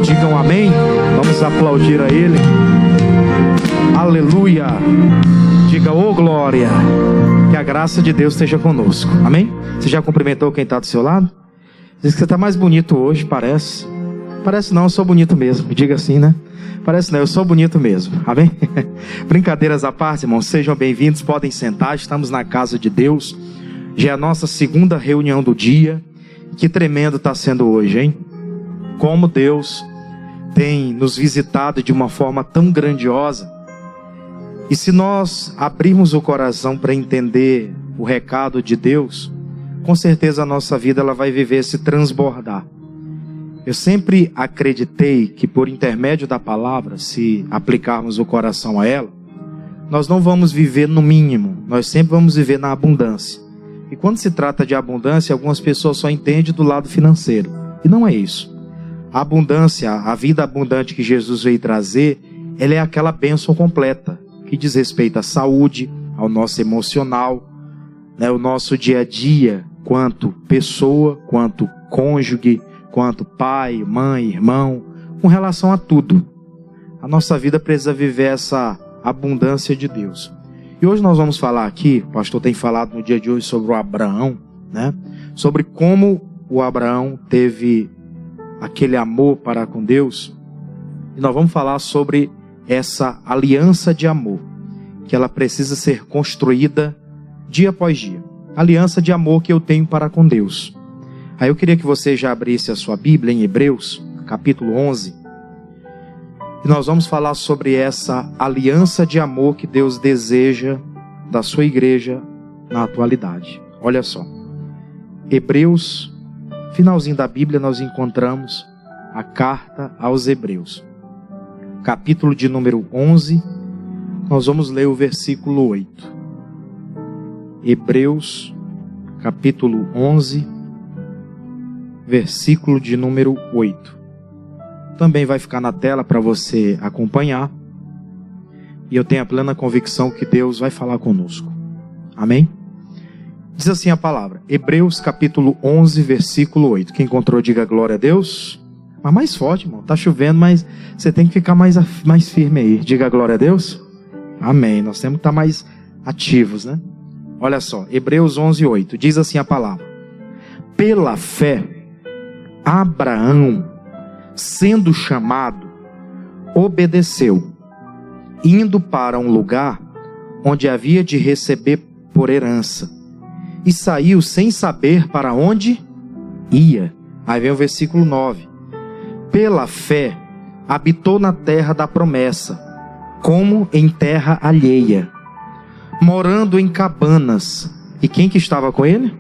Digam amém. Vamos aplaudir a Ele. Aleluia. Diga, ô glória. Que a graça de Deus esteja conosco. Amém? Você já cumprimentou quem está do seu lado? Diz que você está mais bonito hoje, parece. Parece não, eu sou bonito mesmo. Diga assim, né? Parece não, eu sou bonito mesmo. Amém? Brincadeiras à parte, irmãos, sejam bem-vindos, podem sentar. Estamos na casa de Deus. Já é a nossa segunda reunião do dia. Que tremendo está sendo hoje, hein? Como Deus tem nos visitado de uma forma tão grandiosa. E se nós abrirmos o coração para entender o recado de Deus, com certeza a nossa vida ela vai viver esse transbordar. Eu sempre acreditei que por intermédio da palavra, se aplicarmos o coração a ela, nós não vamos viver no mínimo, nós sempre vamos viver na abundância. E quando se trata de abundância, algumas pessoas só entendem do lado financeiro. E não é isso. A abundância, a vida abundante que Jesus veio trazer, ela é aquela bênção completa, que diz respeito à saúde, ao nosso emocional, né, o nosso dia a dia, quanto pessoa, quanto cônjuge, quanto pai, mãe, irmão, com relação a tudo. A nossa vida precisa viver essa abundância de Deus. E hoje nós vamos falar aqui, o pastor tem falado no dia de hoje sobre o Abraão, né? Sobre como o Abraão teve aquele amor para com Deus. E nós vamos falar sobre essa aliança de amor, que ela precisa ser construída dia após dia. Aliança de amor que eu tenho para com Deus. Aí eu queria que você já abrisse a sua Bíblia em Hebreus, capítulo 11. E nós vamos falar sobre essa aliança de amor que Deus deseja da sua igreja na atualidade. Olha só. Hebreus, finalzinho da Bíblia, nós encontramos a carta aos Hebreus. Capítulo de número 11, nós vamos ler o versículo 8. Hebreus, capítulo 11, versículo de número 8. Também vai ficar na tela para você acompanhar. E eu tenho a plena convicção que Deus vai falar conosco. Amém? Diz assim a palavra. Hebreus capítulo 11, versículo 8. Quem encontrou, diga glória a Deus. Mas mais forte, irmão. Tá chovendo, mas você tem que ficar mais firme aí. Diga glória a Deus. Amém. Nós temos que estar mais ativos, né? Olha só. Hebreus 11, 8. Diz assim a palavra. Pela fé, Abraão, sendo chamado, obedeceu, indo para um lugar onde havia de receber por herança, e saiu sem saber para onde ia. Aí vem o versículo 9. Pela fé, habitou na terra da promessa, como em terra alheia, morando em cabanas. E quem que estava com ele?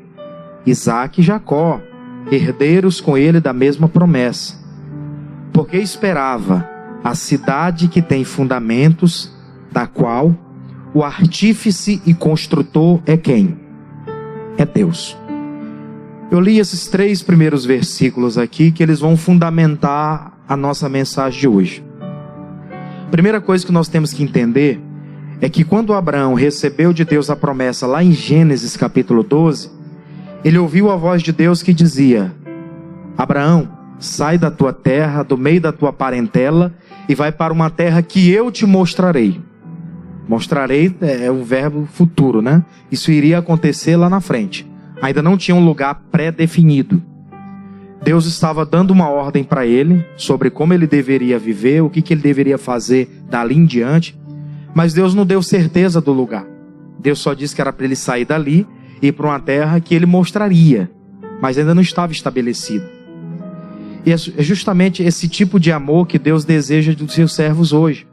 Isaque e Jacó, herdeiros com ele da mesma promessa. Porque esperava a cidade que tem fundamentos, da qual o artífice e construtor é quem? É Deus. Eu li esses 3 primeiros versículos aqui, que eles vão fundamentar a nossa mensagem de hoje. Primeira coisa que nós temos que entender é que quando Abraão recebeu de Deus a promessa lá em Gênesis capítulo 12, ele ouviu a voz de Deus que dizia: Abraão, sai da tua terra, do meio da tua parentela, e vai para uma terra que eu te mostrarei. Mostrarei é um verbo futuro, né? Isso iria acontecer lá na frente. Ainda não tinha um lugar pré-definido. Deus estava dando uma ordem para ele sobre como ele deveria viver, o que ele deveria fazer dali em diante. Mas Deus não deu certeza do lugar. Deus só disse que era para ele sair dali e ir para uma terra que ele mostraria, mas ainda não estava estabelecido. E é justamente esse tipo de amor que Deus deseja dos seus servos hoje.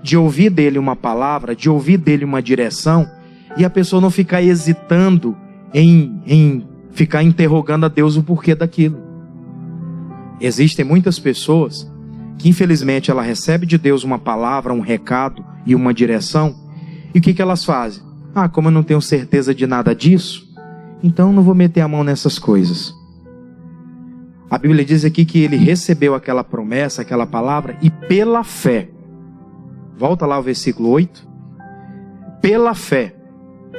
De ouvir dele uma palavra, de ouvir dele uma direção, e a pessoa não ficar hesitando em ficar interrogando a Deus o porquê daquilo. Existem muitas pessoas que infelizmente ela recebe de Deus uma palavra, um recado e uma direção, e o que elas fazem? Como eu não tenho certeza de nada disso, então não vou meter a mão nessas coisas. A Bíblia diz aqui que ele recebeu aquela promessa, aquela palavra, e pela fé, volta lá ao versículo 8, pela fé,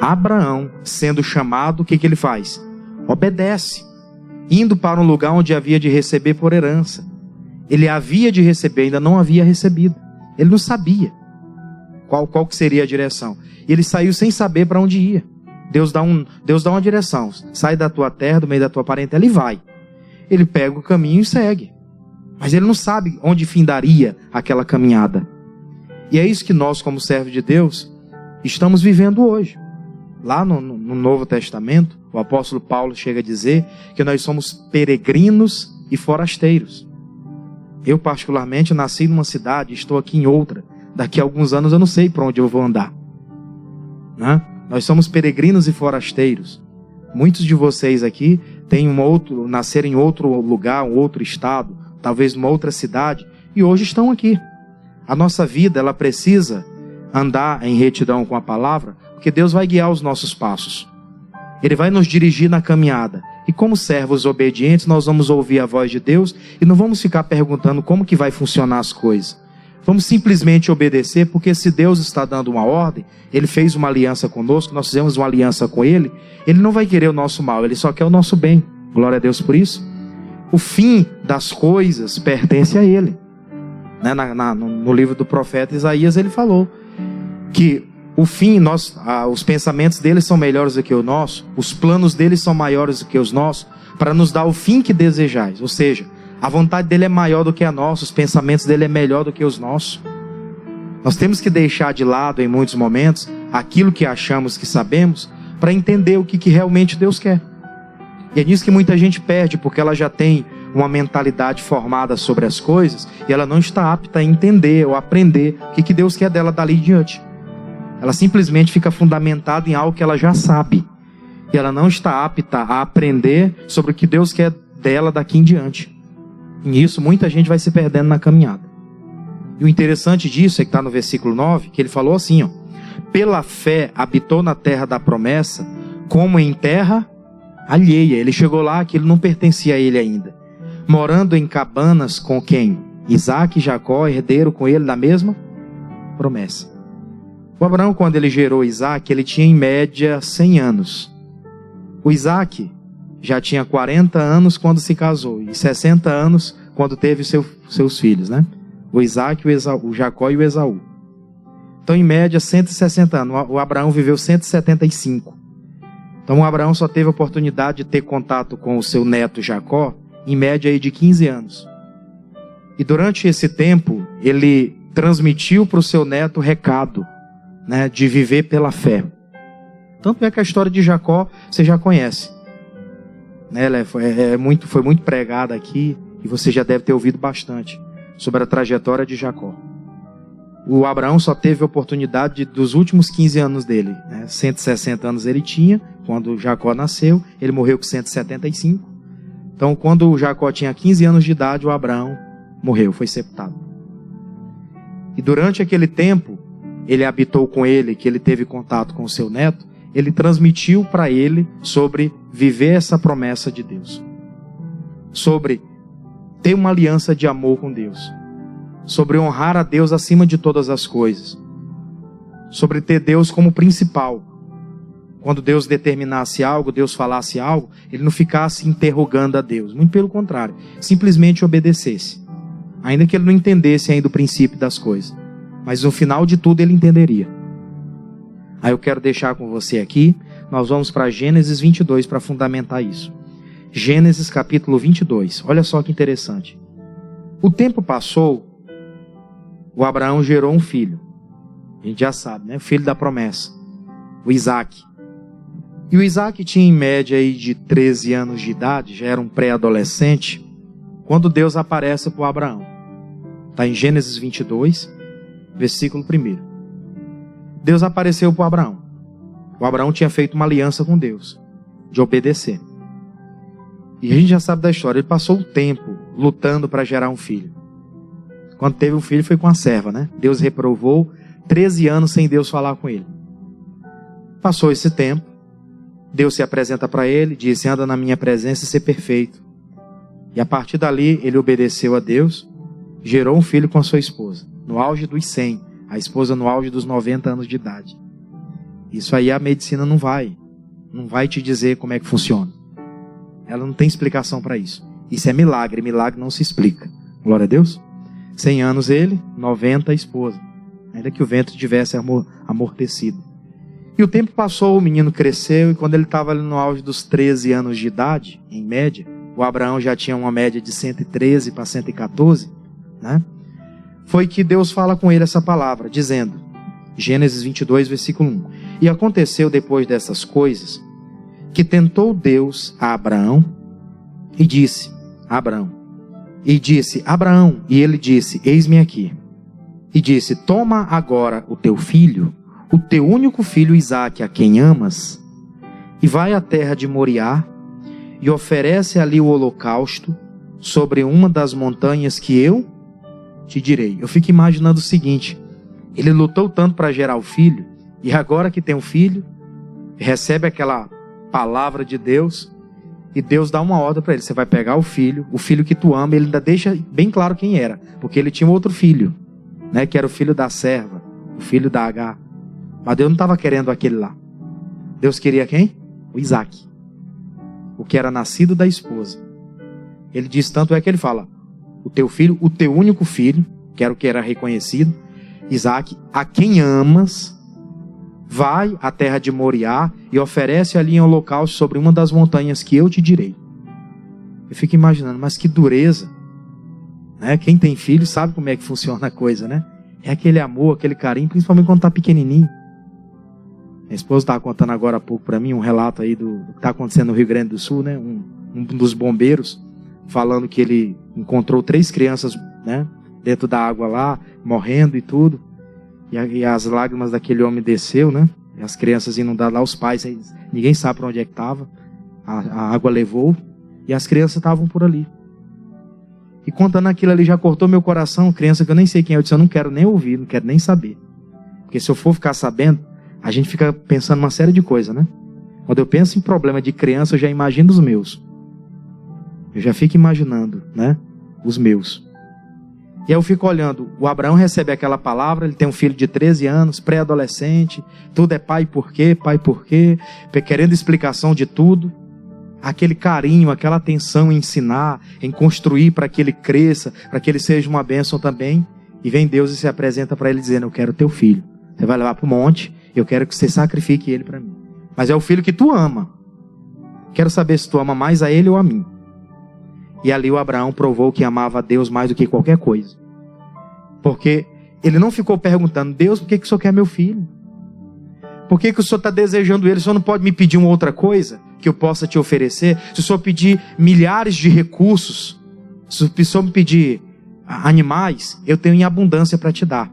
Abraão, sendo chamado, o que ele faz? Obedece, indo para um lugar onde havia de receber por herança. Ele havia de receber, ainda não havia recebido. Ele não sabia qual que seria a direção. E ele saiu sem saber para onde ia. Deus dá uma direção. Sai da tua terra, do meio da tua parentela e vai. Ele pega o caminho e segue. Mas ele não sabe onde findaria aquela caminhada. E é isso que nós, como servos de Deus, estamos vivendo hoje. Lá no Novo Testamento, o apóstolo Paulo chega a dizer que nós somos peregrinos e forasteiros. Eu, particularmente, nasci numa cidade, estou aqui em outra. Daqui a alguns anos eu não sei para onde eu vou andar. Né? Nós somos peregrinos e forasteiros. Muitos de vocês aqui nasceram em outro lugar, um outro estado, talvez numa outra cidade, e hoje estão aqui. A nossa vida, ela precisa andar em retidão com a palavra, porque Deus vai guiar os nossos passos. Ele vai nos dirigir na caminhada. E como servos obedientes, nós vamos ouvir a voz de Deus e não vamos ficar perguntando como que vai funcionar as coisas. Vamos simplesmente obedecer, porque se Deus está dando uma ordem, Ele fez uma aliança conosco, nós fizemos uma aliança com Ele, Ele não vai querer o nosso mal, Ele só quer o nosso bem. Glória a Deus por isso. O fim das coisas pertence a Ele. No livro do profeta Isaías, ele falou que o fim, os pensamentos dele são melhores do que o nosso, os planos dele são maiores do que os nossos, para nos dar o fim que desejais. Ou seja, a vontade dele é maior do que a nossa, os pensamentos dele é melhor do que os nossos. Nós temos que deixar de lado, em muitos momentos, aquilo que achamos que sabemos, para entender o que realmente Deus quer. E é nisso que muita gente perde, porque ela já tem uma mentalidade formada sobre as coisas, e ela não está apta a entender ou aprender o que Deus quer dela dali em diante. Ela simplesmente fica fundamentada em algo que ela já sabe. E ela não está apta a aprender sobre o que Deus quer dela daqui em diante. E nisso muita gente vai se perdendo na caminhada. E o interessante disso é que está no versículo 9, que ele falou assim, ó: pela fé habitou na terra da promessa, como em terra alheia. Ele chegou lá que ele não pertencia a ele ainda. Morando em cabanas com quem? Isaac e Jacó, herdeiro com ele da mesma promessa. O Abraão, quando ele gerou Isaac, ele tinha em média 100 anos. O Isaac já tinha 40 anos quando se casou, e 60 anos quando teve seus filhos, né? O Isaac, o Jacó e o Esaú. Então, em média, 160 anos. O Abraão viveu 175. Então, o Abraão só teve a oportunidade de ter contato com o seu neto Jacó, em média aí de 15 anos. E durante esse tempo, ele transmitiu para o seu neto o recado, né, de viver pela fé. Tanto é que a história de Jacó você já conhece. Ela foi muito pregada aqui, e você já deve ter ouvido bastante sobre a trajetória de Jacó. O Abraão só teve a oportunidade dos últimos 15 anos dele. 160 anos ele tinha, quando Jacó nasceu, ele morreu com 175. Então, quando o Jacó tinha 15 anos de idade, o Abraão morreu, foi sepultado. E durante aquele tempo, ele habitou com ele, que ele teve contato com o seu neto, ele transmitiu para ele sobre viver essa promessa de Deus. Sobre ter uma aliança de amor com Deus. Sobre honrar a Deus acima de todas as coisas. Sobre ter Deus como principal. Quando Deus determinasse algo, Deus falasse algo, ele não ficasse interrogando a Deus. Muito pelo contrário, simplesmente obedecesse. Ainda que ele não entendesse ainda o princípio das coisas. Mas no final de tudo ele entenderia. Aí eu quero deixar com você aqui, nós vamos para Gênesis 22 para fundamentar isso. Gênesis capítulo 22, olha só que interessante. O tempo passou, o Abraão gerou um filho. A gente já sabe, né? O filho da promessa, o Isaac. E o Isaac tinha em média aí de 13 anos de idade, já era um pré-adolescente, quando Deus aparece para o Abraão. Está em Gênesis 22, versículo 1. Deus apareceu para o Abraão. O Abraão tinha feito uma aliança com Deus, de obedecer. E a gente já sabe da história, ele passou o tempo lutando para gerar um filho. Quando teve um filho foi com a serva, né? Deus reprovou 13 anos sem Deus falar com ele. Passou esse tempo, Deus se apresenta para ele, disse: anda na minha presença e ser perfeito. E a partir dali ele obedeceu a Deus, gerou um filho com a sua esposa, no auge dos 100, a esposa no auge dos 90 anos de idade. Isso aí a medicina não vai te dizer como é que funciona. Ela não tem explicação para isso. Isso é milagre, milagre não se explica. Glória a Deus. 100 anos ele, 90 a esposa. Ainda que o ventre tivesse amortecido. E o tempo passou, o menino cresceu, e quando ele estava no auge dos 13 anos de idade, em média, o Abraão já tinha uma média de 113 para 114, né? Foi que Deus fala com ele essa palavra, dizendo, Gênesis 22, versículo 1. E aconteceu depois dessas coisas, que tentou Deus a Abraão, e disse, Abraão, e ele disse, eis-me aqui. E disse, toma agora o teu filho, o teu único filho Isaque, a quem amas, e vai à terra de Moriá, e oferece ali o holocausto, sobre uma das montanhas que eu te direi. Eu fico imaginando o seguinte, ele lutou tanto para gerar o filho, e agora que tem um filho, recebe aquela palavra de Deus, e Deus dá uma ordem para ele, você vai pegar o filho que tu ama, ele ainda deixa bem claro quem era, porque ele tinha um outro filho, né, que era o filho da serva, o filho da Agar, mas Deus não estava querendo aquele lá, Deus queria quem? O Isaque, o que era nascido da esposa. Ele diz, tanto é que ele fala, o teu filho, o teu único filho, que era o que era reconhecido, Isaque, a quem amas, vai à terra de Moriá e oferece ali em holocausto sobre uma das montanhas que eu te direi. Eu fico imaginando, mas que dureza, né? Quem tem filho sabe como é que funciona a coisa, né? É aquele amor, aquele carinho, principalmente quando está pequenininho. Minha esposa estava contando agora há pouco para mim um relato aí do que está acontecendo no Rio Grande do Sul, né? Um dos bombeiros falando que ele encontrou 3 crianças, né, dentro da água lá, morrendo e tudo. E as lágrimas daquele homem desceu, né? E as crianças inundadas lá, os pais, ninguém sabe para onde é que estava. A água levou e as crianças estavam por ali. E contando aquilo ali já cortou meu coração, criança que eu nem sei quem é. Eu disse, eu não quero nem ouvir, não quero nem saber. Porque se eu for ficar sabendo, a gente fica pensando uma série de coisas, né? Quando eu penso em problema de criança, eu já imagino os meus. Eu já fico imaginando, né? Os meus. E aí eu fico olhando, o Abraão recebe aquela palavra, ele tem um filho de 13 anos, pré-adolescente, tudo é pai por quê, querendo explicação de tudo. Aquele carinho, aquela atenção em ensinar, em construir para que ele cresça, para que ele seja uma bênção também. E vem Deus e se apresenta para ele dizendo, eu quero teu filho. Você vai levar para o monte, eu quero que você sacrifique ele para mim. Mas é o filho que tu ama. Quero saber se tu ama mais a ele ou a mim. E ali o Abraão provou que amava a Deus mais do que qualquer coisa. Porque ele não ficou perguntando, Deus, por que o Senhor quer meu filho? Por que o Senhor está desejando ele? O Senhor não pode me pedir uma outra coisa que eu possa te oferecer? Se o Senhor pedir milhares de recursos, se o Senhor me pedir animais, eu tenho em abundância para te dar.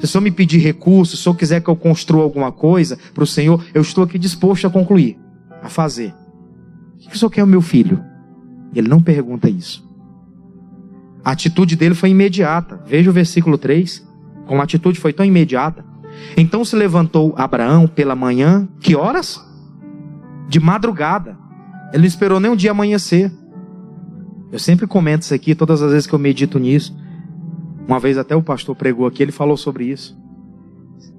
Se o Senhor me pedir recursos, se o Senhor quiser que eu construa alguma coisa para o Senhor, eu estou aqui disposto a concluir, a fazer. O que o Senhor quer o meu filho? Ele não pergunta isso. A atitude dele foi imediata. Veja o versículo 3. Como a atitude foi tão imediata. Então se levantou Abraão pela manhã. Que horas? De madrugada. Ele não esperou nem um dia amanhecer. Eu sempre comento isso aqui, todas as vezes que eu medito nisso. Uma vez até o pastor pregou aqui, ele falou sobre isso.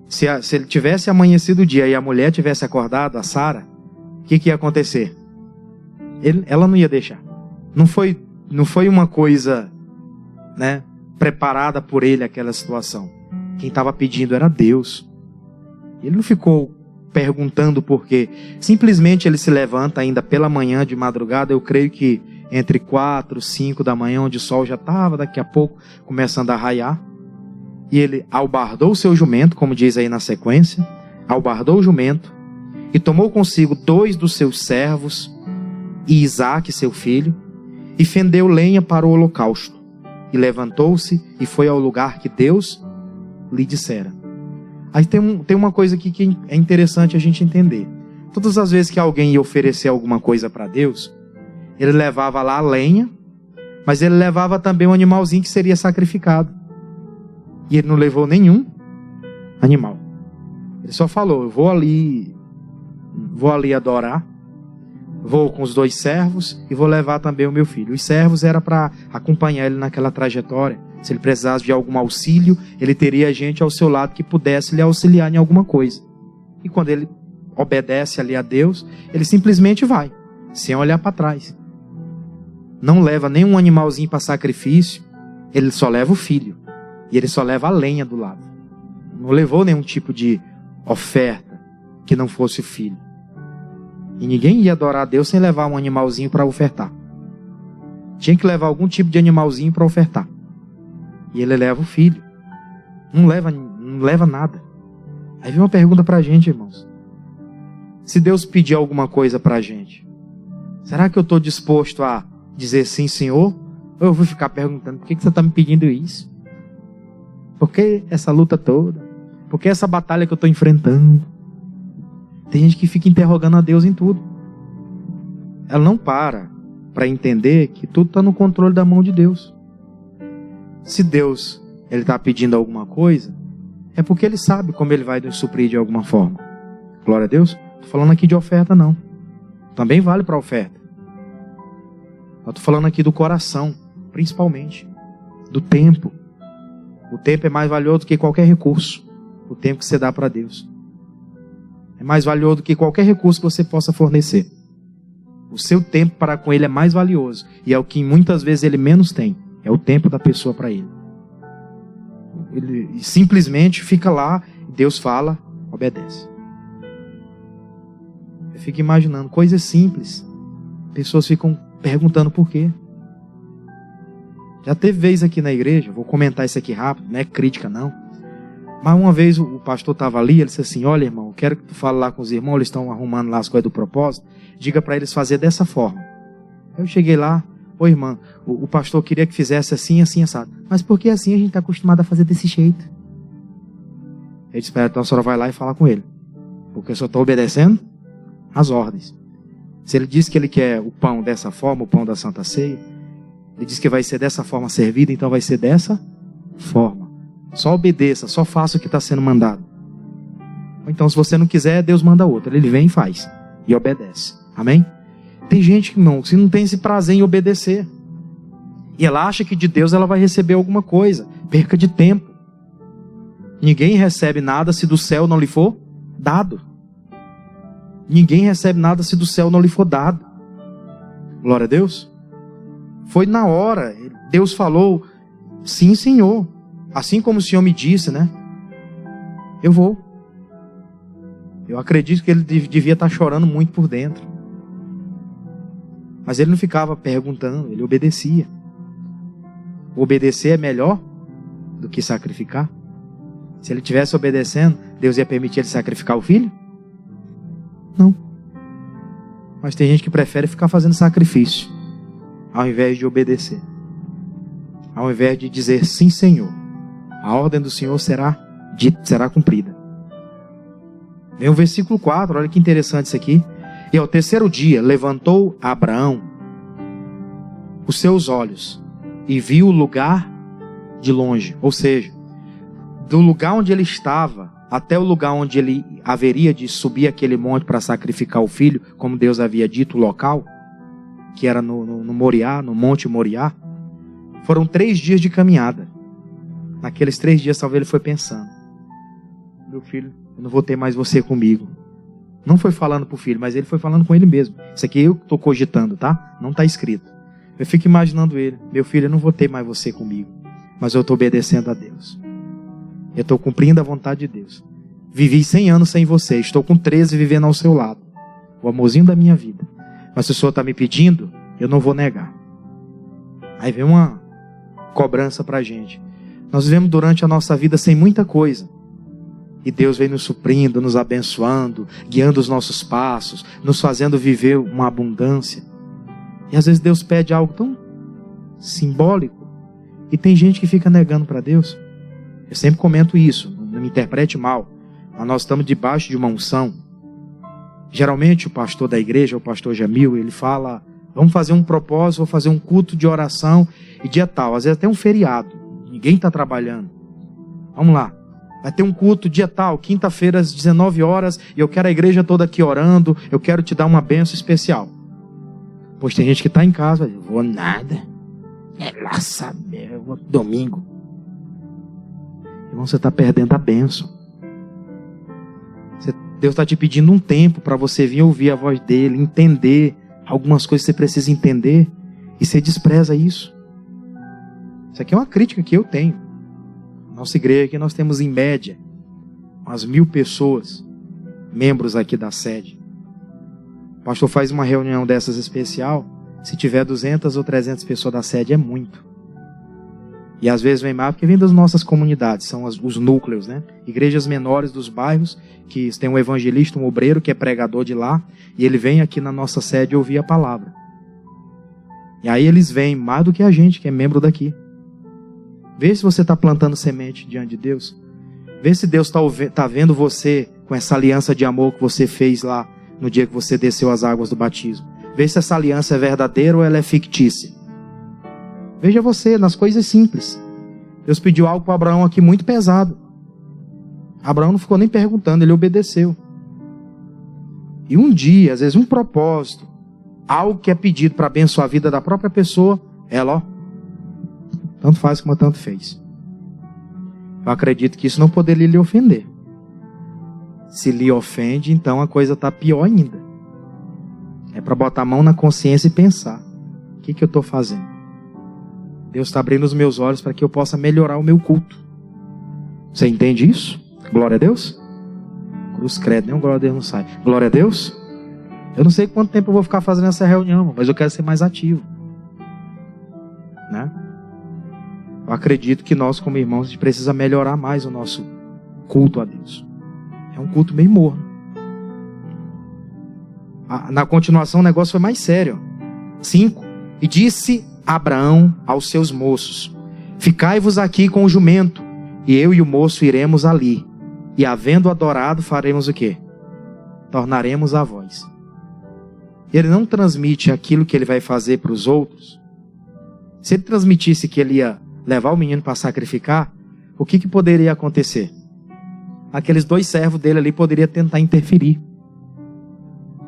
Se ele tivesse amanhecido o dia e a mulher tivesse acordado, a Sara, o que ia acontecer? Ela não ia deixar. Não foi uma coisa, né, preparada por ele aquela situação. Quem estava pedindo era Deus. Ele não ficou perguntando por quê. Simplesmente ele se levanta ainda pela manhã de madrugada. Eu creio que entre 4, 5 da manhã, onde o sol já estava daqui a pouco começando a raiar. E ele albardou o seu jumento, como diz aí na sequência. Albardou o jumento e tomou consigo 2 dos seus servos e Isaque, seu filho, e fendeu lenha para o holocausto, e levantou-se e foi ao lugar que Deus lhe dissera. Aí tem uma coisa aqui que é interessante a gente entender. Todas as vezes que alguém ia oferecer alguma coisa para Deus, ele levava lá a lenha, mas ele levava também um animalzinho que seria sacrificado. E ele não levou nenhum animal. Ele só falou, eu vou ali adorar, vou com os 2 servos e vou levar também o meu filho. Os servos era para acompanhar ele naquela trajetória. Se ele precisasse de algum auxílio, ele teria gente ao seu lado que pudesse lhe auxiliar em alguma coisa. E quando ele obedece ali a Deus, ele simplesmente vai, sem olhar para trás. Não leva nenhum animalzinho para sacrifício, ele só leva o filho. E ele só leva a lenha do lado. Não levou nenhum tipo de oferta que não fosse o filho. E ninguém ia adorar a Deus sem levar um animalzinho para ofertar. Tinha que levar algum tipo de animalzinho para ofertar. E ele leva o filho. Não leva nada. Aí vem uma pergunta para a gente, irmãos. Se Deus pedir alguma coisa para a gente, será que eu estou disposto a dizer sim, Senhor? Ou eu vou ficar perguntando, por que você está me pedindo isso? Por que essa luta toda? Por que essa batalha que eu estou enfrentando? Tem gente que fica interrogando a Deus em tudo. Ela não para entender que tudo está no controle da mão de Deus. Se Deus está pedindo alguma coisa, é porque Ele sabe como Ele vai nos suprir de alguma forma. Glória a Deus. Estou falando aqui de oferta não. Também vale para a oferta. Eu estou falando aqui do coração, principalmente. Do tempo. O tempo é mais valioso do que qualquer recurso. O tempo que você dá para Deus. É mais valioso do que qualquer recurso que você possa fornecer. O seu tempo para com Ele é mais valioso. E é o que muitas vezes Ele menos tem. É o tempo da pessoa para Ele. Ele simplesmente fica lá, Deus fala, obedece. Eu fico imaginando, coisas simples. Pessoas ficam perguntando por quê. Já teve vez aqui na igreja, vou comentar isso aqui rápido, não é crítica não. Mas uma vez o pastor estava ali, ele disse assim, olha irmão, quero que tu fale lá com os irmãos, eles estão arrumando lá as coisas do propósito, diga para eles fazer dessa forma. Eu cheguei lá, ô irmã, o pastor queria que fizesse assim, assim, assado. Mas por que assim a gente está acostumado a fazer desse jeito? Ele disse, então a senhora vai lá e fala com ele. Porque eu só estou obedecendo as ordens. Se ele diz que ele quer o pão dessa forma, o pão da Santa Ceia, ele diz que vai ser dessa forma servido, então vai ser dessa forma. Só obedeça, só faça o que está sendo mandado. Ou então se você não quiser, Deus manda outro. Ele vem e faz. E obedece. Amém? Tem gente que não tem esse prazer em obedecer. E ela acha que de Deus ela vai receber alguma coisa. Perca de tempo. Ninguém recebe nada se do céu não lhe for dado. Ninguém recebe nada se do céu não lhe for dado. Glória a Deus. Foi na hora. Deus falou, sim, Senhor. Assim como o Senhor me disse, né? Eu vou. Eu acredito que ele devia estar chorando muito por dentro. Mas ele não ficava perguntando, ele obedecia. Obedecer é melhor do que sacrificar. Se ele estivesse obedecendo, Deus ia permitir ele sacrificar o filho? Não. Mas tem gente que prefere ficar fazendo sacrifício, ao invés de obedecer. Ao invés de dizer sim, Senhor. A ordem do Senhor será cumprida. Vem o versículo 4, olha que interessante isso aqui. E ao terceiro dia levantou Abraão os seus olhos e viu o lugar de longe. Ou seja, do lugar onde ele estava até o lugar onde ele haveria de subir aquele monte para sacrificar o filho, como Deus havia dito, o local, que era no Moriá, no Monte Moriá, foram 3 dias de caminhada. Naqueles 3 dias, talvez ele foi pensando, meu filho, eu não vou ter mais você comigo. Não foi falando para o filho, mas ele foi falando com ele mesmo. Isso aqui eu estou cogitando, tá? Não está escrito. Eu fico imaginando ele, meu filho, eu não vou ter mais você comigo, mas eu estou obedecendo a Deus. Eu estou cumprindo a vontade de Deus. Vivi 100 anos sem você, estou com 13 vivendo ao seu lado. O amorzinho da minha vida. Mas se o Senhor está me pedindo, eu não vou negar. Aí vem uma cobrança para a gente. Nós vivemos durante a nossa vida sem muita coisa. E Deus vem nos suprindo, nos abençoando, guiando os nossos passos, nos fazendo viver uma abundância. E às vezes Deus pede algo tão simbólico. E tem gente que fica negando para Deus. Eu sempre comento isso, não me interprete mal. Mas nós estamos debaixo de uma unção. Geralmente o pastor da igreja, o pastor Jamil, ele fala, vamos fazer um propósito, vou fazer um culto de oração e dia tal. Às vezes até um feriado, ninguém está trabalhando. Vamos lá. Vai ter um culto dia tal, quinta-feira às 19 horas, e eu quero a igreja toda aqui orando, eu quero te dar uma bênção especial. Pois tem gente que está em casa, eu vou nada, é lá saber, eu vou domingo. Irmão, você está perdendo a bênção. Deus está te pedindo um tempo para você vir ouvir a voz dele, entender algumas coisas que você precisa entender, e você despreza isso. Isso aqui é uma crítica que eu tenho. Nossa igreja aqui nós temos em média umas 1.000 pessoas, membros aqui da sede. O pastor faz uma reunião dessas especial, se tiver 200 ou 300 pessoas da sede é muito. E às vezes vem mais porque vem das nossas comunidades, são os núcleos, né? Igrejas menores dos bairros, que tem um evangelista, um obreiro que é pregador de lá, e ele vem aqui na nossa sede ouvir a palavra. E aí eles vêm mais do que a gente, que é membro daqui. Vê se você está plantando semente diante de Deus. Vê se Deus está vendo você com essa aliança de amor que você fez lá no dia que você desceu as águas do batismo. Vê se essa aliança é verdadeira ou ela é fictícia. Veja você, nas coisas simples. Deus pediu algo para Abraão aqui muito pesado. Abraão não ficou nem perguntando, ele obedeceu. E um dia, às vezes um propósito, algo que é pedido para abençoar a vida da própria pessoa, ela, tanto faz como tanto fez. Eu acredito que isso não poderia lhe ofender. Se lhe ofende, então a coisa está pior ainda. É para botar a mão na consciência e pensar. O que eu estou fazendo? Deus está abrindo os meus olhos para que eu possa melhorar o meu culto. Você entende isso? Glória a Deus? Cruz credo, nem um glória a Deus não sai. Glória a Deus? Eu não sei quanto tempo eu vou ficar fazendo essa reunião, mas eu quero ser mais ativo. Né? Eu acredito que nós, como irmãos, a gente precisa melhorar mais o nosso culto a Deus. É um culto meio morno. Na continuação o negócio foi mais sério. 5. E disse Abraão aos seus moços: ficai-vos aqui com o jumento, e eu e o moço iremos ali. E havendo adorado, faremos o quê? Tornaremos a vós. Ele não transmite aquilo que ele vai fazer para os outros. Se ele transmitisse que ele ia levar o menino para sacrificar, o que poderia acontecer? Aqueles 2 servos dele ali poderiam tentar interferir.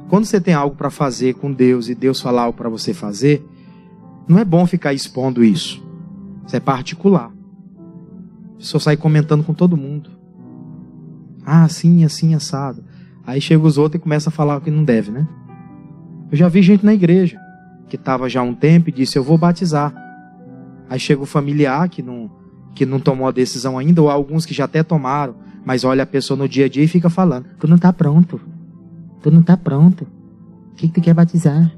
Quando você tem algo para fazer com Deus e Deus falar algo para você fazer, não é bom ficar expondo isso. Isso é particular. A pessoa sai comentando com todo mundo. Ah, assim, assim, assado. Aí chega os outros e começa a falar o que não deve, né? Eu já vi gente na igreja que estava já há um tempo e disse: eu vou batizar. Aí chega o familiar que não tomou a decisão ainda, ou alguns que já até tomaram, mas olha a pessoa no dia a dia e fica falando: tu não está pronto. Tu não está pronto. O que tu quer batizar?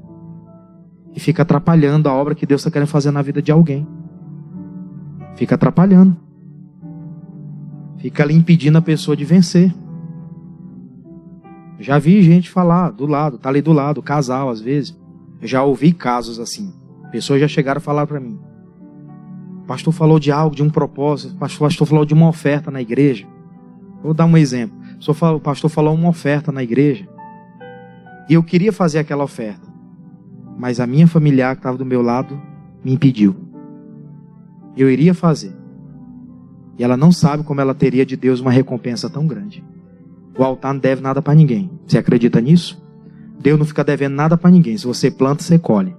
E fica atrapalhando a obra que Deus está querendo fazer na vida de alguém. Fica atrapalhando. Fica ali impedindo a pessoa de vencer. Já vi gente falar do lado, tá ali do lado, casal às vezes. Eu já ouvi casos assim. Pessoas já chegaram a falar para mim: o pastor falou de algo, de um propósito. O pastor falou de uma oferta na igreja. Vou dar um exemplo. O pastor falou uma oferta na igreja. E eu queria fazer aquela oferta. Mas a minha familiar que estava do meu lado me impediu. Eu iria fazer. E ela não sabe como ela teria de Deus uma recompensa tão grande. O altar não deve nada para ninguém. Você acredita nisso? Deus não fica devendo nada para ninguém. Se você planta, você colhe.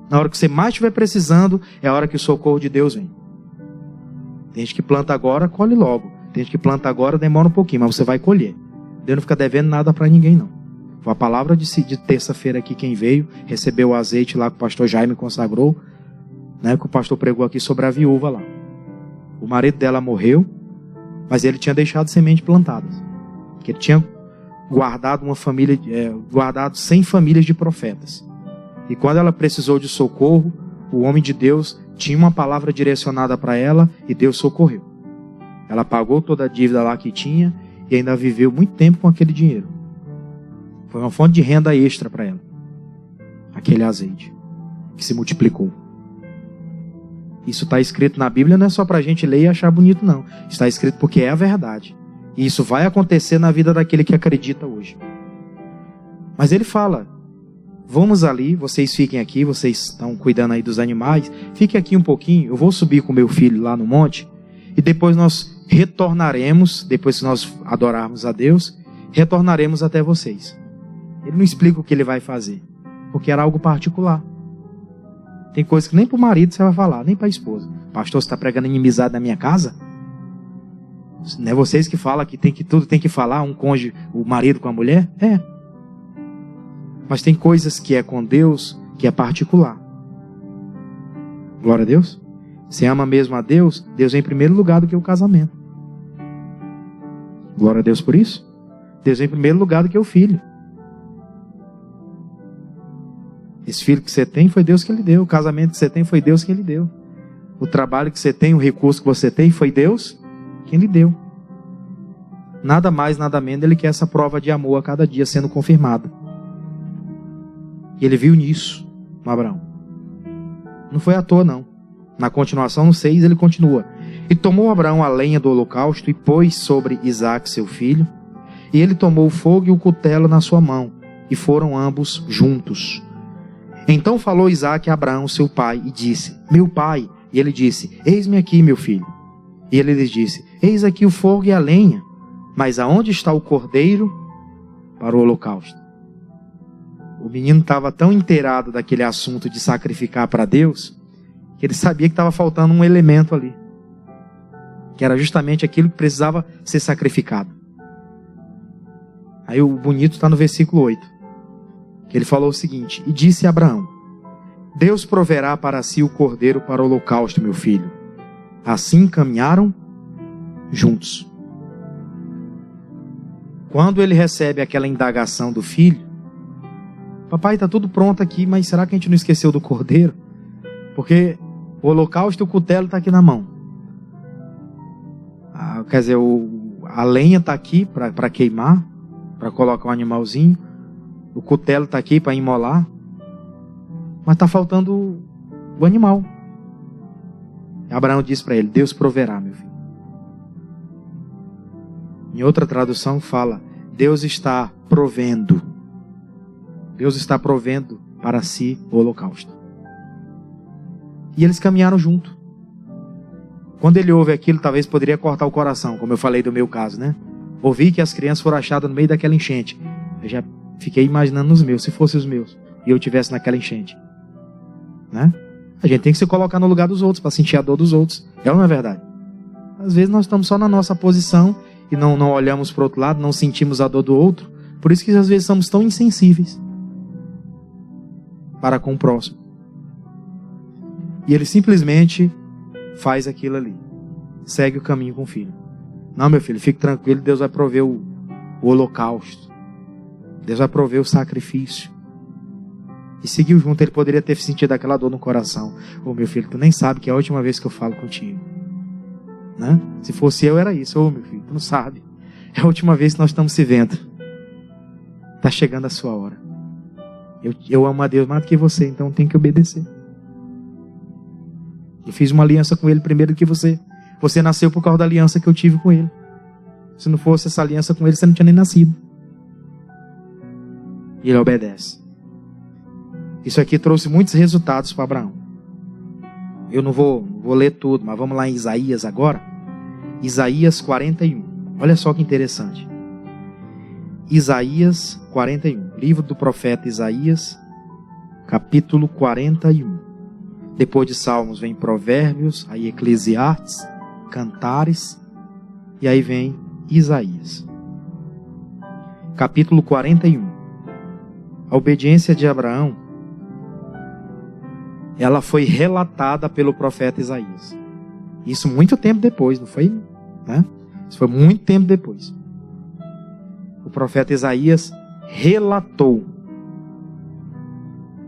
Na hora que você mais estiver precisando, é a hora que o socorro de Deus vem. Tem gente que planta agora, colhe logo. Tem gente que planta agora, demora um pouquinho, mas você vai colher. Deus não fica devendo nada para ninguém, não. Foi a palavra de terça-feira aqui, quem veio, recebeu o azeite lá que o pastor Jaime consagrou, né, que o pastor pregou aqui sobre a viúva lá. O marido dela morreu, mas ele tinha deixado sementes plantadas. Que ele tinha guardado uma família, guardado 100 famílias de profetas. E quando ela precisou de socorro, o homem de Deus tinha uma palavra direcionada para ela e Deus socorreu. Ela pagou toda a dívida lá que tinha e ainda viveu muito tempo com aquele dinheiro. Foi uma fonte de renda extra para ela. Aquele azeite que se multiplicou. Isso está escrito na Bíblia, não é só para a gente ler e achar bonito, não. Está escrito porque é a verdade. E isso vai acontecer na vida daquele que acredita hoje. Mas ele fala: vamos ali, vocês fiquem aqui, vocês estão cuidando aí dos animais, fiquem aqui um pouquinho, eu vou subir com meu filho lá no monte, e depois nós retornaremos, depois que nós adorarmos a Deus, retornaremos até vocês. Ele não explica o que ele vai fazer, porque era algo particular. Tem coisas que nem para o marido você vai falar, nem para a esposa. Pastor, você está pregando inimizade na minha casa? Não é vocês que falam que tudo tem que falar, um cônjuge, o marido com a mulher? É. Mas tem coisas que é com Deus, que é particular. Glória a Deus. Você ama mesmo a Deus? Deus é em primeiro lugar do que o casamento. Glória a Deus por isso. Deus é em primeiro lugar do que o filho. Esse filho que você tem foi Deus que lhe deu. O casamento que você tem foi Deus que lhe deu. O trabalho que você tem, o recurso que você tem, foi Deus quem lhe deu. Nada mais, nada menos, Ele quer essa prova de amor a cada dia sendo confirmada. E Ele viu nisso no Abraão. Não foi à toa, não. Na continuação, no 6, ele continua. E tomou Abraão a lenha do holocausto e pôs sobre Isaque, seu filho. E ele tomou o fogo e o cutelo na sua mão. E foram ambos juntos. Então falou Isaque a Abraão, seu pai, e disse: meu pai. E ele disse: eis-me aqui, meu filho. E ele lhes disse: eis aqui o fogo e a lenha. Mas aonde está o cordeiro para o holocausto? O menino estava tão inteirado daquele assunto de sacrificar para Deus, que ele sabia que estava faltando um elemento ali, que era justamente aquilo que precisava ser sacrificado. Aí o bonito está no versículo 8, que ele falou o seguinte: e disse a Abraão: Deus proverá para si o cordeiro para o holocausto, meu filho. Assim caminharam juntos. Quando ele recebe aquela indagação do filho: papai, está tudo pronto aqui, mas será que a gente não esqueceu do cordeiro? Porque o holocausto e o cutelo está aqui na mão. Quer dizer, a lenha está aqui para queimar, para colocar um animalzinho. O cutelo está aqui para imolar. Mas está faltando o animal. E Abraão disse para ele: Deus proverá, meu filho. Em outra tradução fala: Deus está provendo. Deus está provendo para si o holocausto. E eles caminharam junto. Quando ele ouve aquilo, talvez poderia cortar o coração, como eu falei do meu caso, né? Ouvi que as crianças foram achadas no meio daquela enchente. Eu já fiquei imaginando nos meus, se fossem os meus, e eu estivesse naquela enchente. Né? A gente tem que se colocar no lugar dos outros, para sentir a dor dos outros. É ou não é verdade? Às vezes nós estamos só na nossa posição e não olhamos para o outro lado, não sentimos a dor do outro. Por isso que às vezes somos tão insensíveis para com o próximo. E ele simplesmente faz aquilo ali. Segue o caminho com o filho. Não, meu filho, fique tranquilo, Deus vai prover o holocausto. Deus vai prover o sacrifício. E seguiu junto. Ele poderia ter sentido aquela dor no coração. Ô, meu filho, tu nem sabe que é a última vez que eu falo contigo. Né? Se fosse eu, era isso. Ô, meu filho, tu não sabe. É a última vez que nós estamos se vendo. Está chegando a sua hora. Eu amo a Deus mais do que você, então tem que obedecer. Eu fiz uma aliança com Ele primeiro do que você. Você nasceu por causa da aliança que eu tive com Ele. Se não fosse essa aliança com Ele, você não tinha nem nascido. E Ele obedece. Isso aqui trouxe muitos resultados para Abraão. Eu não vou ler tudo, mas vamos lá em Isaías agora. Isaías 41. Olha só que interessante. Isaías 41. Livro do profeta Isaías, capítulo 41. Depois de Salmos vem Provérbios, aí Eclesiastes, Cantares, e aí vem Isaías. Capítulo 41. A obediência de Abraão, ela foi relatada pelo profeta Isaías. Isso muito tempo depois, não foi? Né? Isso foi muito tempo depois. O profeta Isaías relatou.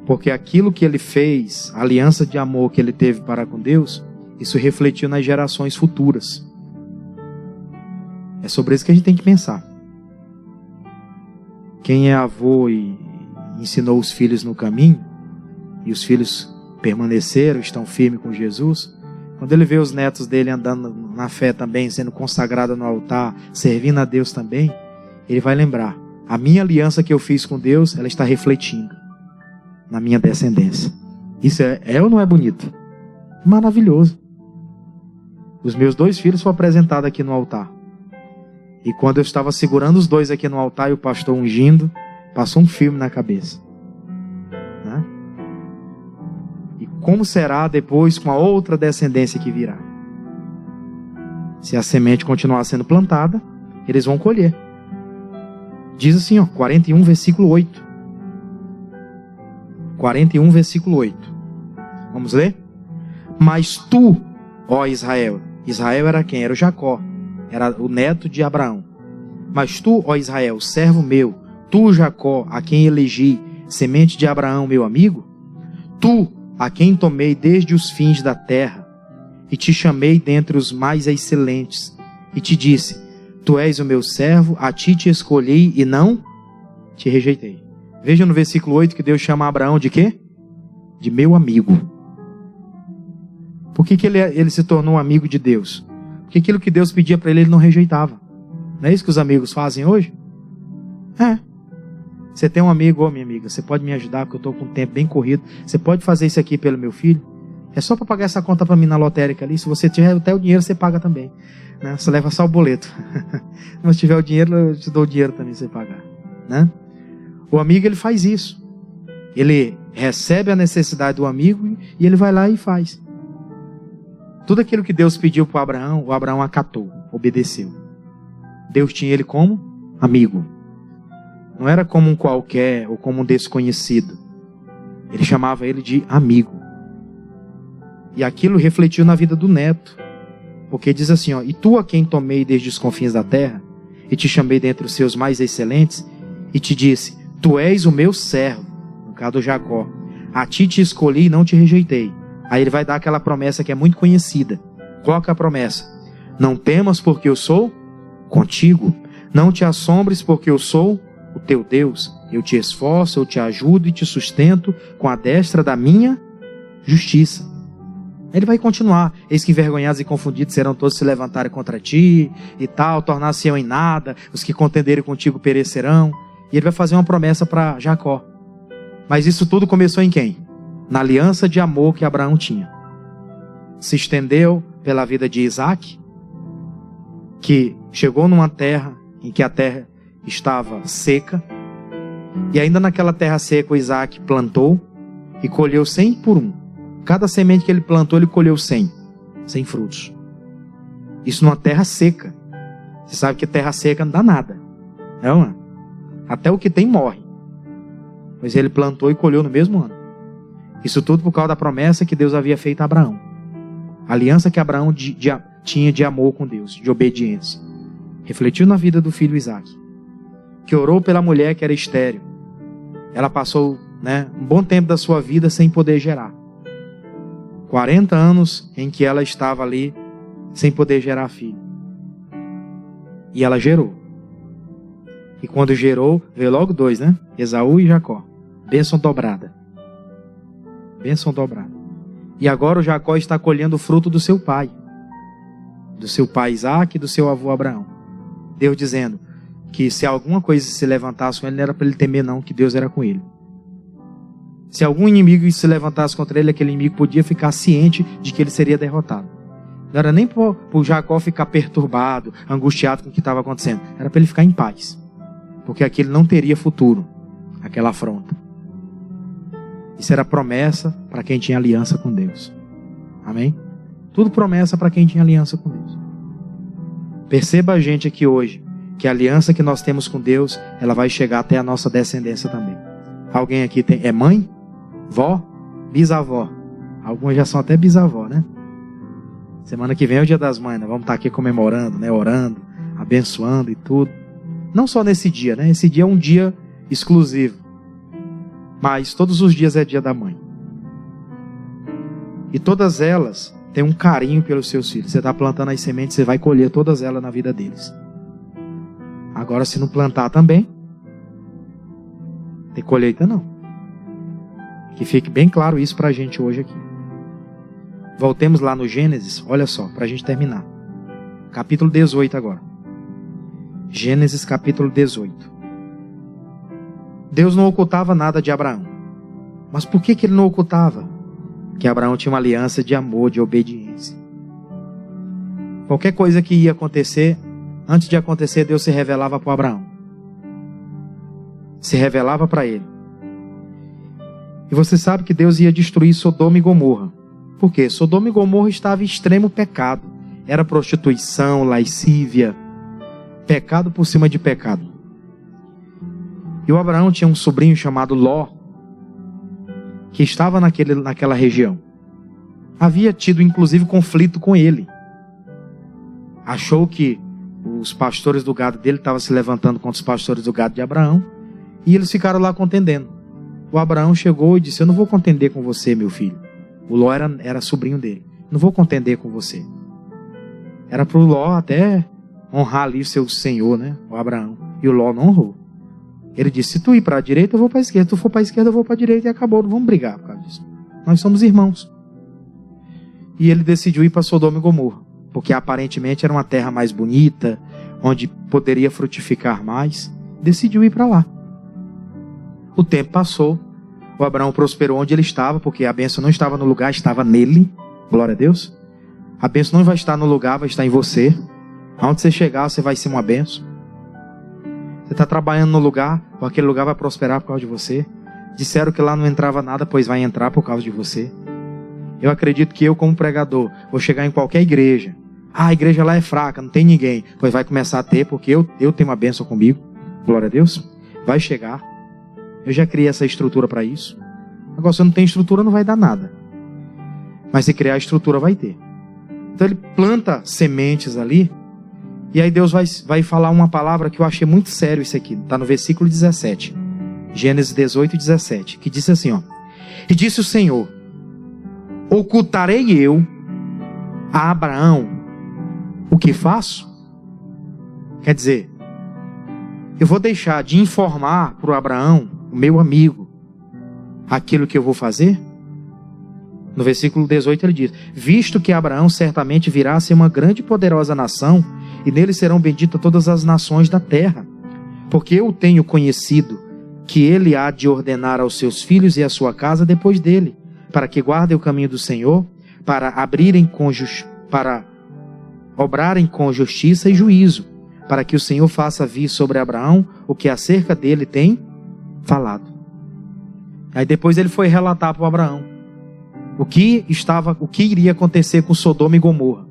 Porque aquilo que ele fez, a aliança de amor que ele teve para com Deus, isso refletiu nas gerações futuras. É sobre isso que a gente tem que pensar. Quem é avô e ensinou os filhos no caminho, e os filhos permaneceram, estão firmes com Jesus, quando ele vê os netos dele andando na fé também, sendo consagrado no altar, servindo a Deus também, ele vai lembrar: a minha aliança que eu fiz com Deus, ela está refletindo na minha descendência. Isso é ou não é bonito? Maravilhoso. Os meus 2 filhos foram apresentados aqui no altar. E quando eu estava segurando os 2 aqui no altar e o pastor ungindo, passou um filme na cabeça. Né? E como será depois com a outra descendência que virá? Se a semente continuar sendo plantada, eles vão colher. Diz assim, 41, versículo 8. 41, versículo 8. Vamos ler? Mas tu, ó Israel. Israel era quem? Era o Jacó. Era o neto de Abraão. Mas tu, ó Israel, servo meu, tu, Jacó, a quem elegi, semente de Abraão, meu amigo, tu, a quem tomei desde os fins da terra, e te chamei dentre os mais excelentes, e te disse, tu és o meu servo, a ti te escolhi e não te rejeitei. Veja no versículo 8 que Deus chama Abraão de quê? De meu amigo. Por que ele se tornou um amigo de Deus? Porque aquilo que Deus pedia para ele, ele não rejeitava. Não é isso que os amigos fazem hoje? É. Você tem um amigo, minha amiga, você pode me ajudar porque eu estou com um tempo bem corrido. Você pode fazer isso aqui pelo meu filho? É só para pagar essa conta para mim na lotérica ali. Se você tiver até o dinheiro, você paga também. Né? Você leva só o boleto. Se tiver o dinheiro, eu te dou o dinheiro também para você pagar. Né? O amigo, ele faz isso. Ele recebe a necessidade do amigo e ele vai lá e faz. Tudo aquilo que Deus pediu para Abraão, o Abraão acatou, obedeceu. Deus tinha ele como amigo. Não era como um qualquer ou como um desconhecido. Ele chamava ele de amigo. E aquilo refletiu na vida do neto. Porque diz assim, ó, e tu a quem tomei desde os confins da terra, e te chamei dentre os seus mais excelentes, e te disse, tu és o meu servo, no caso do Jacó. A ti te escolhi e não te rejeitei. Aí ele vai dar aquela promessa que é muito conhecida. Qual que é a promessa? Não temas porque eu sou contigo. Não te assombres porque eu sou o teu Deus. Eu te esforço, eu te ajudo e te sustento com a destra da minha justiça. Ele vai continuar. Eis que envergonhados e confundidos serão todos se levantarem contra ti e tal, tornar-se-ão em nada. Os que contenderem contigo perecerão. E ele vai fazer uma promessa para Jacó. Mas isso tudo começou em quem? Na aliança de amor que Abraão tinha. Se estendeu pela vida de Isaac, que chegou numa terra em que a terra estava seca, e ainda naquela terra seca o Isaac plantou e colheu 100 por 1. Cada semente que ele plantou, ele colheu 100 frutos. Isso numa terra seca. Você sabe que terra seca não dá nada, não é? Até o que tem morre. Mas ele plantou e colheu no mesmo ano. Isso tudo por causa da promessa que Deus havia feito a Abraão. A aliança que Abraão tinha de amor com Deus, de obediência. Refletiu na vida do filho Isaac, que orou pela mulher que era estéril. Ela passou, um bom tempo da sua vida sem poder gerar. 40 anos em que ela estava ali sem poder gerar filho. E ela gerou. E quando gerou, veio logo 2, Esaú e Jacó. Bênção dobrada. Bênção dobrada. E agora o Jacó está colhendo o fruto do seu pai. Do seu pai Isaac e do seu avô Abraão. Deus dizendo que se alguma coisa se levantasse com ele, não era para ele temer não, que Deus era com ele. Se algum inimigo se levantasse contra ele, aquele inimigo podia ficar ciente de que ele seria derrotado. Não era nem para o Jacó ficar perturbado, angustiado com o que estava acontecendo. Era para ele ficar em paz. Porque aquele não teria futuro, aquela afronta. Isso era promessa para quem tinha aliança com Deus. Amém? Tudo promessa para quem tinha aliança com Deus. Perceba a gente aqui hoje, que a aliança que nós temos com Deus, ela vai chegar até a nossa descendência também. Alguém aqui é mãe? Vó? Bisavó? Algumas já são até bisavó, Semana que vem é o Dia das Mães, vamos estar aqui comemorando, orando, abençoando e tudo. Não só nesse dia, Esse dia é um dia exclusivo. Mas todos os dias é dia da mãe. E todas elas têm um carinho pelos seus filhos. Você está plantando as sementes, você vai colher todas elas na vida deles. Agora, se não plantar também, tem colheita não. Que fique bem claro isso para a gente hoje aqui. Voltemos lá no Gênesis, olha só, para a gente terminar. Capítulo 18 agora. Gênesis capítulo 18. Deus não ocultava nada de Abraão. Mas por que ele não ocultava? Porque Abraão tinha uma aliança de amor, de obediência. Qualquer coisa que ia acontecer, antes de acontecer, Deus se revelava para Abraão. Se revelava para ele. E você sabe que Deus ia destruir Sodoma e Gomorra. Por quê? Sodoma e Gomorra estava em extremo pecado. Era prostituição, lascívia, pecado por cima de pecado. E o Abraão tinha um sobrinho chamado Ló, que estava naquela região. havia tido inclusive conflito com ele. Achou que os pastores do gado dele estavam se levantando contra os pastores do gado de Abraão, e eles ficaram lá contendendo. O Abraão chegou e disse: eu não vou contender com você, meu filho. O Ló era sobrinho dele. Não vou contender com você. Era para o Ló até honrar ali o seu senhor, né? O Abraão. E o Ló não honrou. Ele disse: se tu ir para a direita, eu vou para a esquerda. Se tu for para a esquerda, eu vou para a direita. E acabou, não vamos brigar por causa disso. Nós somos irmãos. E ele decidiu ir para Sodoma e Gomorra, porque aparentemente era uma terra mais bonita, onde poderia frutificar mais. Decidiu ir para lá. O tempo passou. O Abraão prosperou onde ele estava, porque a bênção não estava no lugar, estava nele. Glória a Deus. A bênção não vai estar no lugar, vai estar em você. Aonde você chegar, você vai ser uma bênção. Você está trabalhando no lugar, aquele lugar vai prosperar por causa de você. Disseram que lá não entrava nada, pois vai entrar por causa de você. Eu acredito que eu, como pregador, vou chegar em qualquer igreja. A igreja lá é fraca, não tem ninguém. Pois vai começar a ter, porque eu tenho uma bênção comigo. Glória a Deus. Vai chegar. Eu já criei essa estrutura para isso. Agora, se não tem estrutura, não vai dar nada. Mas se criar a estrutura, vai ter. Então ele planta sementes ali. E aí Deus vai falar uma palavra que eu achei muito sério isso aqui. Está no versículo 17. Gênesis 18, 17. Que disse assim, ó. E disse o Senhor: ocultarei eu a Abraão o que faço? Quer dizer, eu vou deixar de informar para o Abraão, o meu amigo, aquilo que eu vou fazer? No versículo 18 ele diz: visto que Abraão certamente virá a ser uma grande e poderosa nação, e nele serão benditas todas as nações da terra, porque eu tenho conhecido que ele há de ordenar aos seus filhos e à sua casa depois dele, para que guardem o caminho do Senhor, para obrarem com justiça e juízo, para que o Senhor faça vir sobre Abraão o que acerca dele tem falado. Aí depois ele foi relatar para o Abraão o que iria acontecer com Sodoma e Gomorra.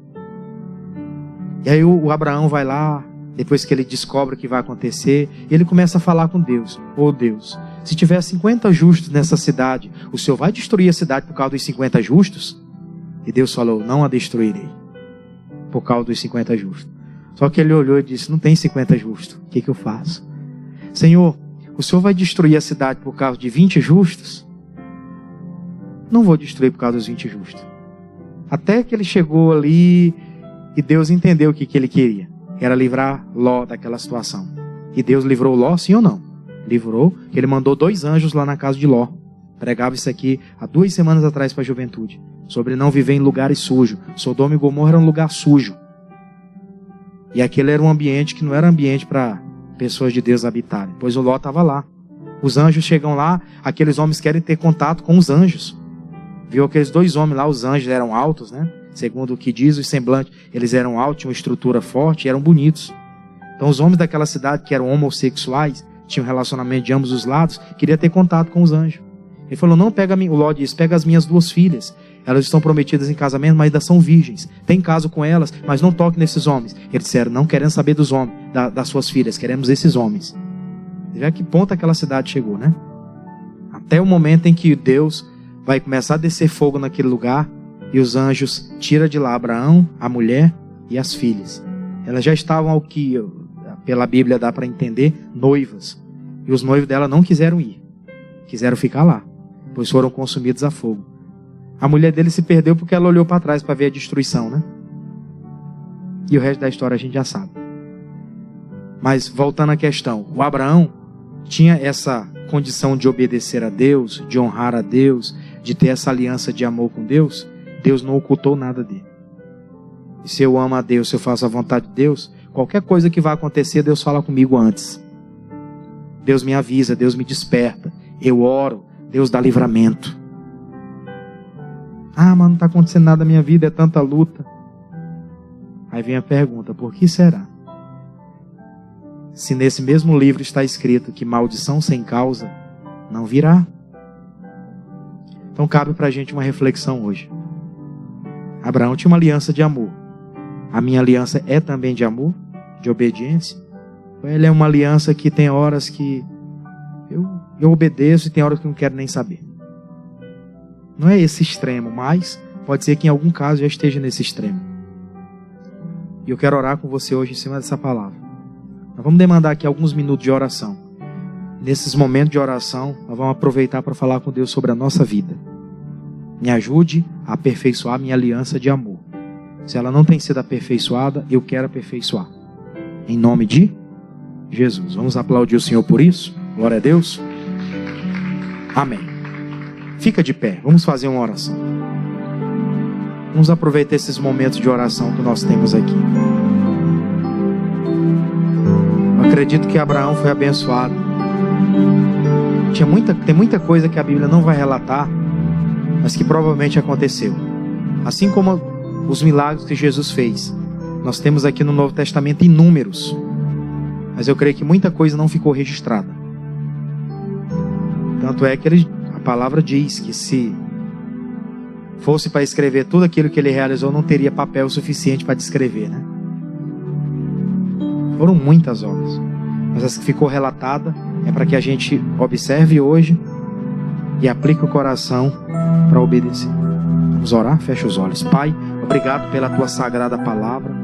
E aí o Abraão vai lá, depois que ele descobre o que vai acontecer, ele começa a falar com Deus: ô Deus, se tiver 50 justos nessa cidade, o Senhor vai destruir a cidade por causa dos 50 justos? E Deus falou: não a destruirei por causa dos 50 justos. Só que ele olhou e disse: não tem 50 justos, o que eu faço? Senhor, o Senhor vai destruir a cidade por causa de 20 justos? Não vou destruir por causa dos 20 justos. Até que ele chegou ali e Deus entendeu o que ele queria. Era livrar Ló daquela situação. E Deus livrou Ló, sim ou não? Livrou. Ele mandou 2 anjos lá na casa de Ló. Pregava isso aqui há 2 semanas atrás para a juventude. Sobre não viver em lugares sujos. Sodoma e Gomorra era um lugar sujo. E aquele era um ambiente que não era ambiente para pessoas de Deus habitarem. Pois o Ló estava lá. Os anjos chegam lá, aqueles homens querem ter contato com os anjos. Viu aqueles 2 homens lá, os anjos eram altos, né? Segundo o que diz o semblante, eles eram altos, tinham uma estrutura forte e eram bonitos. Então os homens daquela cidade, que eram homossexuais, tinham relacionamento de ambos os lados, queriam ter contato com os anjos. Ele falou: não, o Ló disse: pega as minhas 2 filhas. Elas estão prometidas em casamento, mas ainda são virgens. Tem caso com elas, mas não toque nesses homens. Eles disseram: não queremos saber dos homens, das suas filhas, queremos esses homens. Já que ponto aquela cidade chegou, né? Até o momento em que Deus vai começar a descer fogo naquele lugar, e os anjos tiram de lá Abraão, a mulher e as filhas. Elas já estavam, ao que pela Bíblia dá para entender, noivas. E os noivos dela não quiseram ir. Quiseram ficar lá, pois foram consumidos a fogo. A mulher dele se perdeu porque ela olhou para trás para ver a destruição, né? E o resto da história a gente já sabe. Mas voltando à questão, o Abraão tinha essa condição de obedecer a Deus, de honrar a Deus, de ter essa aliança de amor com Deus. Deus não ocultou nada dele. E se eu amo a Deus, se eu faço a vontade de Deus, qualquer coisa que vai acontecer, Deus fala comigo antes. Deus me avisa, Deus me desperta. Eu oro, Deus dá livramento. Ah, mas não está acontecendo nada na minha vida, é tanta luta. Aí vem a pergunta: por que será? Se nesse mesmo livro está escrito que maldição sem causa não virá. Então cabe para a gente uma reflexão hoje. Abraão tinha uma aliança de amor. A minha aliança é também de amor, de obediência. Ela é uma aliança que tem horas que eu obedeço e tem horas que não quero nem saber. Não é esse extremo, mas pode ser que em algum caso já esteja nesse extremo. E eu quero orar com você hoje em cima dessa palavra. Nós vamos demandar aqui alguns minutos de oração. Nesses momentos de oração, nós vamos aproveitar para falar com Deus sobre a nossa vida. Me ajude a aperfeiçoar minha aliança de amor. Se ela não tem sido aperfeiçoada, eu quero aperfeiçoar. Em nome de Jesus. Vamos aplaudir o Senhor por isso? Glória a Deus. Amém. Fica de pé. Vamos fazer uma oração. Vamos aproveitar esses momentos de oração que nós temos aqui. Eu acredito que Abraão foi abençoado. Tem muita coisa que a Bíblia não vai relatar, mas que provavelmente aconteceu. Assim como os milagres que Jesus fez, nós temos aqui no Novo Testamento inúmeros, mas eu creio que muita coisa não ficou registrada. Tanto é que a palavra diz que se fosse para escrever tudo aquilo que ele realizou, não teria papel suficiente para descrever, né? Foram muitas obras, mas as que ficou relatada é para que a gente observe hoje e aplique o coração para obedecer. Vamos orar? Fecha os olhos. Pai, obrigado pela tua sagrada palavra.